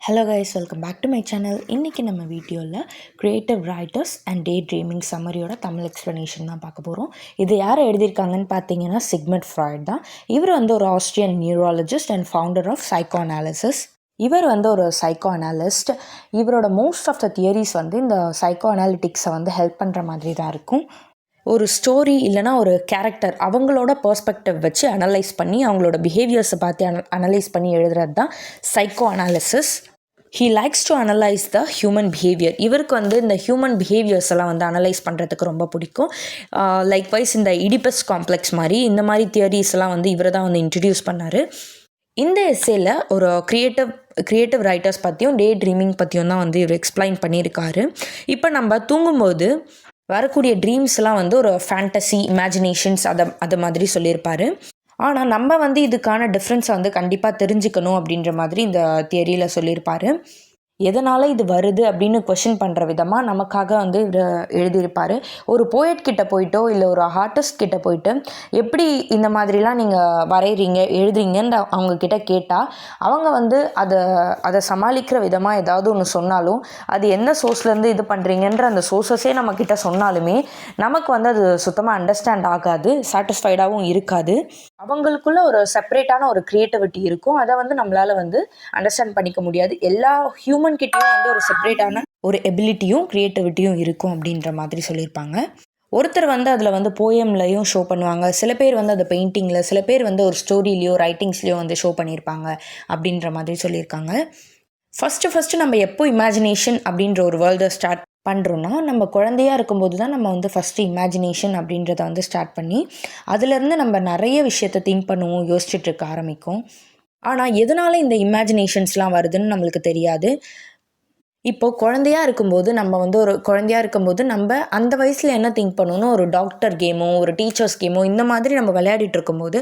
Hello guys, welcome back to my channel. இன்றைக்கி நம்ம வீடியோவில் creative writers and daydreaming சம்மரியோட தமிழ் எக்ஸ்ப்ளனேஷன் தான் பார்க்க போகிறோம். இது யார் எழுதியிருக்காங்கன்னு பார்த்தீங்கன்னா சிக்மண்ட் ஃப்ராய்ட் தான். இவர் ஒரு Austrian neurologist and founder of psycho analysis. இவர் ஒரு சைக்கோ அனாலிஸ்ட். இவரோட மோஸ்ட் ஆஃப் த தியரிஸ் இந்த சைக்கோ அனாலிட்டிக்ஸை ஹெல்ப் பண்ணுற மாதிரி தான் இருக்கும். ஒரு ஸ்டோரி இல்லைனா ஒரு கேரக்டர் அவங்களோட பெர்ஸ்பெக்டிவ் வச்சு அனலைஸ் பண்ணி அவங்களோட பிஹேவியர்ஸை பார்த்து அனலைஸ் பண்ணி எழுதுறது தான் psycho analysis. He likes to analyse the human behaviour. இவருக்கு இந்த ஹியூமன் பிஹேவியர்ஸ் எல்லாம் அனலைஸ் பண்ணுறதுக்கு ரொம்ப பிடிக்கும். லைக் வைஸ் இந்த இடிபஸ் காம்ப்ளெக்ஸ் மாதிரி இந்த மாதிரி தியரிஸ் எல்லாம் இவர் தான் இன்ட்ரடியூஸ் பண்ணார். இந்த எஸ்ஸேல ஒரு க்ரியேட்டிவ் ரைட்டர்ஸ் பற்றியும் டே ட்ரீமிங் பற்றியும் தான் இவர் எக்ஸ்பிளைன் பண்ணியிருக்காரு. இப்போ நம்ம தூங்கும்போது வரக்கூடிய ட்ரீம்ஸ்லாம் ஒரு ஃபேண்டசி இமேஜினேஷன்ஸ் அதை மாதிரி சொல்லியிருப்பார். ஆனால் நம்ம இதுக்கான டிஃப்ரென்ஸை கண்டிப்பாக தெரிஞ்சுக்கணும் அப்படின்ற மாதிரி இந்த தியரியில் சொல்லியிருப்பார். எதனால் இது வருது அப்படின்னு கொஷின் பண்ணுற விதமாக நமக்காக இவர் எழுதியிருப்பார். ஒரு போயட் கிட்ட போயிட்டோ இல்லை ஒரு ஆர்டிஸ்ட் கிட்ட போயிட்டு எப்படி இந்த மாதிரிலாம் நீங்கள் வரைகிறீங்க எழுதுறீங்கன்னு அவங்கக்கிட்ட கேட்டால் அவங்க அதை சமாளிக்கிற விதமாக ஏதாவது ஒன்று சொன்னாலும் அது எந்த சோர்ஸ்லேருந்து இது பண்ணுறீங்கன்ற அந்த சோர்ஸஸே நம்மக்கிட்ட சொன்னாலுமே நமக்கு அது சுத்தமாக அண்டர்ஸ்டாண்ட் ஆகாது, சாட்டிஸ்ஃபைடாகவும் இருக்காது. அவங்களுக்குள்ள ஒரு செப்பரேட்டான ஒரு க்ரியேட்டிவிட்டி இருக்கும். அதை நம்மளால் அண்டர்ஸ்டாண்ட் பண்ணிக்க முடியாது. எல்லா ஹியூமன் கிட்டேயும் ஒரு செப்பரேட்டான ஒரு எபிலிட்டியும் க்ரியேட்டிவிட்டியும் இருக்கும் அப்படின்ற மாதிரி சொல்லியிருப்பாங்க. ஒருத்தர் அதில் போயம்லையும் ஷோ பண்ணுவாங்க, சில பேர் அதை பெயிண்டிங்கில், சில பேர் ஒரு ஸ்டோரியிலையோ ரைட்டிங்ஸ்லையோ ஷோ பண்ணியிருப்பாங்க அப்படின்ற மாதிரி சொல்லியிருக்காங்க. ஃபஸ்ட்டு நம்ம எப்போ இமேஜினேஷன் அப்படின்ற ஒரு வேர்ல்டை ஸ்டார்ட் பண்ணுறோன்னா நம்ம குழந்தையாக இருக்கும்போது தான் நம்ம ஃபஸ்ட்டு இமேஜினேஷன் அப்படின்றத ஸ்டார்ட் பண்ணி அதுலேருந்து நம்ம நிறைய விஷயத்தை திங்க் பண்ணுவோம், யோசிச்சுட்ருக்க ஆரம்பிக்கும். ஆனால் எதனால் இந்த இமேஜினேஷன்ஸ்லாம் வருதுன்னு நம்மளுக்கு தெரியாது. இப்போது குழந்தையாக இருக்கும்போது நம்ம அந்த வயசில் என்ன திங்க் பண்ணணும்னு ஒரு டாக்டர் கேமோ ஒரு டீச்சர்ஸ் கேமோ இந்த மாதிரி நம்ம விளையாடிட்டு இருக்கும்போது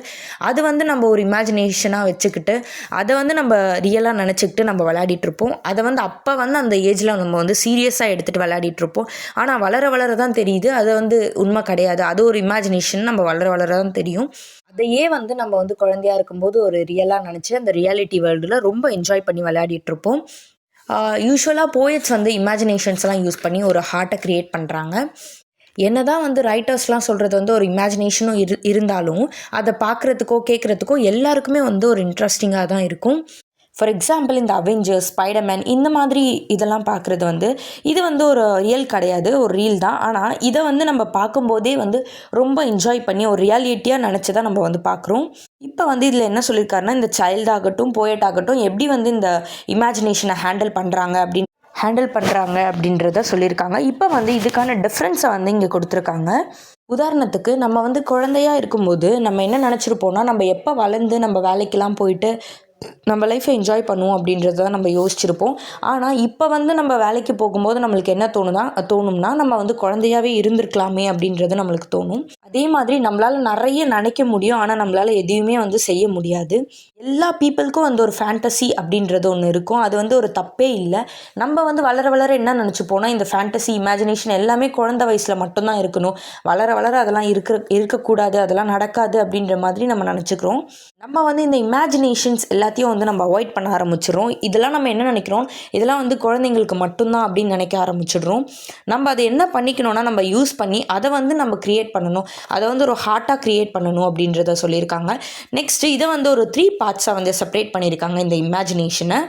அது நம்ம ஒரு இமேஜினேஷனாக வச்சுக்கிட்டு அதை நம்ம ரியலாக நினச்சிக்கிட்டு நம்ம விளையாடிட்டுருப்போம். அதை அப்போ அந்த ஏஜில் நம்ம சீரியஸாக எடுத்துகிட்டு விளையாடிட்டுருப்போம். ஆனால் வளர தான் தெரியுது அது உண்மை கிடையாது, அது ஒரு இமேஜினேஷன் நம்ம வளர தான் தெரியும். அதையே நம்ம குழந்தையாக இருக்கும்போது ஒரு ரியலாக நினச்சி அந்த ரியாலிட்டி வேர்ல்டில் ரொம்ப என்ஜாய் பண்ணி விளையாடிட்டுருப்போம். யூஸ்வலாக போயட்ஸ் இமேஜினேஷன்ஸ்லாம் யூஸ் பண்ணி ஒரு ஹார்ட்டை க்ரியேட் பண்ணுறாங்க. என்ன தான் ரைட்டர்ஸ்லாம் சொல்கிறது ஒரு இமேஜினேஷனும் இருந்தாலும் அதை பார்க்குறதுக்கோ கேட்குறதுக்கோ எல்லாருக்குமே ஒரு இன்ட்ரெஸ்டிங்காக தான் இருக்கும். ஃபார் எக்ஸாம்பிள் இந்த அவெஞ்சர்ஸ், ஸ்பைடர்மேன் இந்த மாதிரி இதெல்லாம் பார்க்குறது இது ஒரு ரியல் கிடையாது, ஒரு ரீல் தான். ஆனால் இதை நம்ம பார்க்கும்போதே ரொம்ப என்ஜாய் பண்ணி ஒரு ரியாலிட்டியாக நினச்சி தான் நம்ம பார்க்குறோம். இப்போ இதில் என்ன சொல்லியிருக்காருன்னா இந்த சைல்டாகட்டும் போயட் ஆகட்டும் எப்படி இந்த இமேஜினேஷனை ஹேண்டில் பண்ணுறாங்க அப்படின்றத சொல்லியிருக்காங்க. இப்போ இதுக்கான டிஃப்ரென்ஸை இங்கே கொடுத்துருக்காங்க. உதாரணத்துக்கு நம்ம குழந்தையாக இருக்கும்போது நம்ம என்ன நினச்சிருப்போம்னா நம்ம எப்போ வளர்ந்து நம்ம வேலைக்கெல்லாம் போயிட்டு நம்ம லைஃப்பை என்ஜாய் பண்ணுவோம் அப்படின்றத நம்ம யோசிச்சிருப்போம். ஆனால் இப்போ நம்ம வேலைக்கு போகும்போது நம்மளுக்கு என்ன தோணும்னா நம்ம குழந்தையாகவே இருந்திருக்கலாமே அப்படின்றது நம்மளுக்கு தோணும். அதே மாதிரி நம்மளால் நிறைய நினைக்க முடியும், ஆனால் நம்மளால் எதையுமே செய்ய முடியாது. எல்லா பீப்புளுக்கும் ஒரு ஃபேண்டசி அப்படின்றது ஒன்று இருக்கும். அது ஒரு தப்பே இல்லை. நம்ம வளர என்ன நினச்சிப்போனா இந்த ஃபேண்டசி இமேஜினேஷன் எல்லாமே குழந்தை வயசில் மட்டும்தான் இருக்கணும், வளர அதெல்லாம் இருக்கக்கூடாது, அதெல்லாம் நடக்காது அப்படின்ற மாதிரி நம்ம நினச்சிக்கிறோம். நம்ம இந்த இமேஜினேஷன்ஸ் எல்லாத்தையும் நம்ம அவாய்ட் பண்ண ஆரம்பிச்சிடும். இதெல்லாம் நம்ம என்ன நினைக்கிறோம், இதெல்லாம் குழந்தைங்களுக்கு மட்டும்தான் அப்படின்னு நினைக்க ஆரம்பிச்சிடுறோம். நம்ம அதை என்ன பண்ணிக்கணும்னா நம்ம யூஸ் பண்ணி அதை நம்ம க்ரியேட் பண்ணணும், அதை ஒரு ஹார்ட்டாக க்ரியேட் பண்ணணும் அப்படின்றத சொல்லியிருக்காங்க. நெக்ஸ்ட் இதை ஒரு 3 பார்ட்ஸாக செப்பரேட் பண்ணியிருக்காங்க. இந்த இமேஜினேஷனை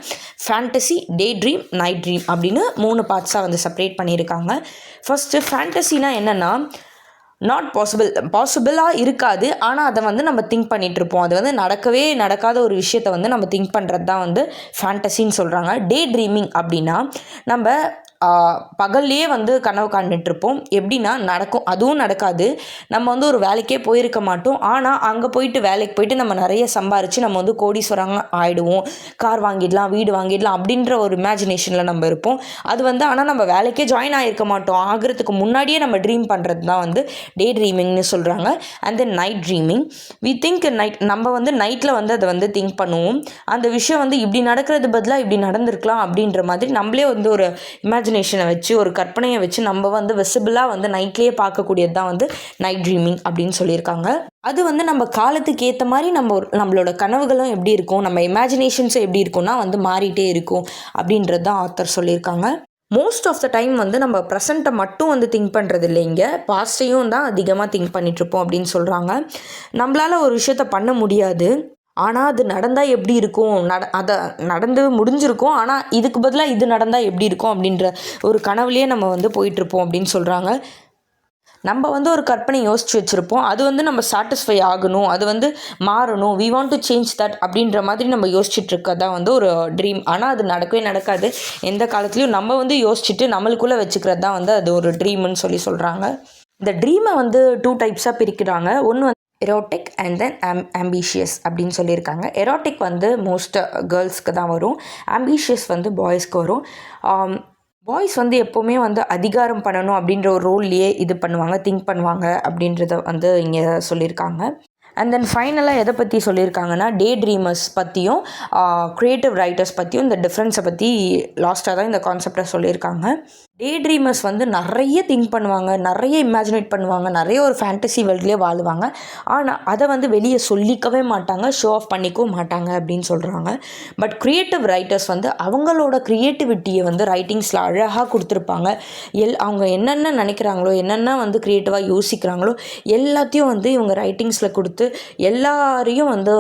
ஃபேண்டசி, டே ட்ரீம், நைட் ட்ரீம் அப்படின்னு 3 பார்ட்ஸாக செப்பரேட் பண்ணியிருக்காங்க. ஃபஸ்ட்டு ஃபேண்டசினா என்னென்னா நாட் பாசிபிளாக இருக்காது, ஆனால் அதை நம்ம திங்க் பண்ணிகிட்ருப்போம். அது நடக்காத ஒரு விஷயத்தை நம்ம திங்க் பண்ணுறது தான் ஃபேண்டசின்னு சொல்கிறாங்க. டே ட்ரீமிங் அப்படின்னா நம்ம பகல்லையே கனவு காண்டுட்ருப்போம். எப்படின்னா நடக்கும், அதுவும் நடக்காது. நம்ம ஒரு வேலைக்கே போயிருக்க மாட்டோம், ஆனால் அங்கே வேலைக்கு போயிட்டு நம்ம நிறைய சம்பாரித்து நம்ம கோடீஸ்வரங்க ஆகிடுவோம், கார் வாங்கிடலாம், வீடு வாங்கிடலாம் அப்படின்ற ஒரு இமேஜினேஷனில் நம்ம இருப்போம். அது ஆனால் நம்ம வேலைக்கே ஜாயின் ஆகிருக்க மாட்டோம், ஆகிறதுக்கு முன்னாடியே நம்ம ட்ரீம் பண்ணுறது தான் டே ட்ரீமிங்னு சொல்கிறாங்க. And then night dreaming, we think night, நம்ம நைட்டில் அதை திங்க் பண்ணுவோம். அந்த விஷயம் இப்படி நடக்கிறது பதிலாக இப்படி நடந்திருக்கலாம் அப்படின்ற மாதிரி நம்மளே ஒரு இமேஜினேஷன் இமேஜினேஷனை வச்சு ஒரு கற்பனையை வச்சு நம்ம வந்து விசிபிளாக வந்து நைட்லேயே பார்க்கக்கூடியது தான் வந்து நைட் ட்ரீமிங் அப்படின்னு சொல்லியிருக்காங்க. அது வந்து நம்ம காலத்துக்கு ஏற்ற மாதிரி நம்மளோட கனவுகளும் எப்படி இருக்கும், நம்ம இமேஜினேஷன்ஸும் எப்படி இருக்கும்னா வந்து மாறிட்டே இருக்கும் அப்படின்றது தான் ஆத்தர் சொல்லியிருக்காங்க. மோஸ்ட் ஆஃப் த டைம் வந்து நம்ம ப்ரெசண்ட்டை மட்டும் வந்து திங்க் பண்ணுறது இல்லைங்க, பாஸ்ட்டையும் தான் அதிகமாக திங்க் பண்ணிகிட்ருப்போம் அப்படின்னு சொல்கிறாங்க. நம்மளால் ஒரு விஷயத்த பண்ண முடியாது, ஆனால் அது நடந்தால் எப்படி இருக்கும், அதை நடந்து முடிஞ்சிருக்கும், ஆனால் இதுக்கு பதிலாக இது நடந்தால் எப்படி இருக்கும் அப்படின்ற ஒரு கனவுலேயே நம்ம வந்து போயிட்டுருப்போம் அப்படின்னு சொல்கிறாங்க. நம்ம வந்து ஒரு கற்பனை யோசித்து வச்சுருப்போம், அது வந்து நம்ம சாட்டிஸ்ஃபை ஆகணும், அது வந்து மாறணும், we want to change that அப்படின்ற மாதிரி நம்ம யோசிச்சுட்டு இருக்கதான் வந்து ஒரு ட்ரீம். ஆனால் அது நடக்கவே நடக்காது. எந்த காலத்துலையும் நம்ம வந்து யோசிச்சுட்டு நம்மளுக்குள்ளே வச்சுக்கிறது தான் வந்து அது ஒரு ட்ரீம்னு சொல்கிறாங்க. இந்த ட்ரீமை வந்து 2 டைப்ஸாக பிரிக்கிறாங்க. ஒன்று வந்து எரோட்டிக் அண்ட் தென் ஆம்பிஷியஸ் அப்படின்னு சொல்லியிருக்காங்க. எரோட்டிக் வந்து மோஸ்ட் கேர்ள்ஸ்க்கு தான் வரும், ஆம்பிஷியஸ் வந்து பாய்ஸ்க்கு வரும். பாய்ஸ் வந்து எப்போவுமே வந்து அதிகாரம் பண்ணணும் அப்படின்ற ஒரு ரோல்லையே இது பண்ணுவாங்க, திங்க் பண்ணுவாங்க அப்படின்றத வந்து இங்கே சொல்லியிருக்காங்க. அண்ட் தென் ஃபைனலாக எதை பற்றி சொல்லியிருக்காங்கன்னா டே ட்ரீமர்ஸ் பற்றியும் க்ரியேட்டிவ் ரைட்டர்ஸ் பற்றியும் இந்த டிஃப்ரென்ஸை பற்றி லாஸ்ட்டாக தான் இந்த கான்செப்டை சொல்லியிருக்காங்க. டே ட்ரீமர்ஸ் வந்து நிறைய திங்க் பண்ணுவாங்க, நிறைய இமேஜினேட் பண்ணுவாங்க, நிறைய ஒரு ஃபேண்டசி வேர்ல்ட்லேயே வாழுவாங்க, ஆனால் அதை வந்து வெளியே சொல்லிக்கவே மாட்டாங்க, ஷோ ஆஃப் பண்ணிக்கவும் மாட்டாங்க அப்படின்னு சொல்கிறாங்க. பட் க்ரியேட்டிவ் ரைட்டர்ஸ் வந்து அவங்களோட க்ரியேட்டிவிட்டியை வந்து ரைட்டிங்ஸில் அழகாக கொடுத்துருப்பாங்க. அவங்க என்னென்ன நினைக்கிறாங்களோ, என்னென்ன வந்து க்ரியேட்டிவாக யோசிக்கிறாங்களோ எல்லாத்தையும் வந்து இவங்க ரைட்டிங்ஸில் கொடுத்து எல்லாரையும் வந்து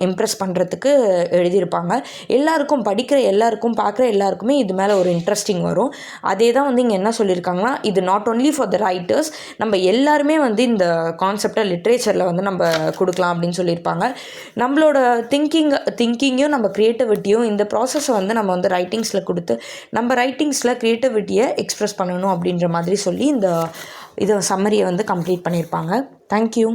இம்ப்ரெஸ் பண்ணுறதுக்கு எழுதியிருப்பாங்க. எல்லாருக்கும் படிக்கிற எல்லாருக்கும் பார்க்குற எல்லாருக்குமே இது மேலே ஒரு இன்ட்ரெஸ்டிங் வரும். அதே தான் வந்து இங்கே என்ன சொல்லியிருக்காங்கன்னா, இது not only for the writers, நம்ம எல்லாருமே வந்து இந்த கான்செப்டை லிட்ரேச்சரில் வந்து நம்ம கொடுக்கலாம் அப்படின்னு சொல்லியிருப்பாங்க. நம்மளோட திங்கிங்கையும் நம்ம க்ரியேட்டிவிட்டியும் இந்த ப்ராசஸை வந்து நம்ம வந்து ரைட்டிங்ஸில் கொடுத்து நம்ம ரைட்டிங்ஸில் க்ரியேட்டிவிட்டியை எக்ஸ்ப்ரெஸ் பண்ணணும் அப்படின்ற மாதிரி சொல்லி இதை சம்மரியை வந்து கம்ப்ளீட் பண்ணியிருப்பாங்க. தேங்க்யூ.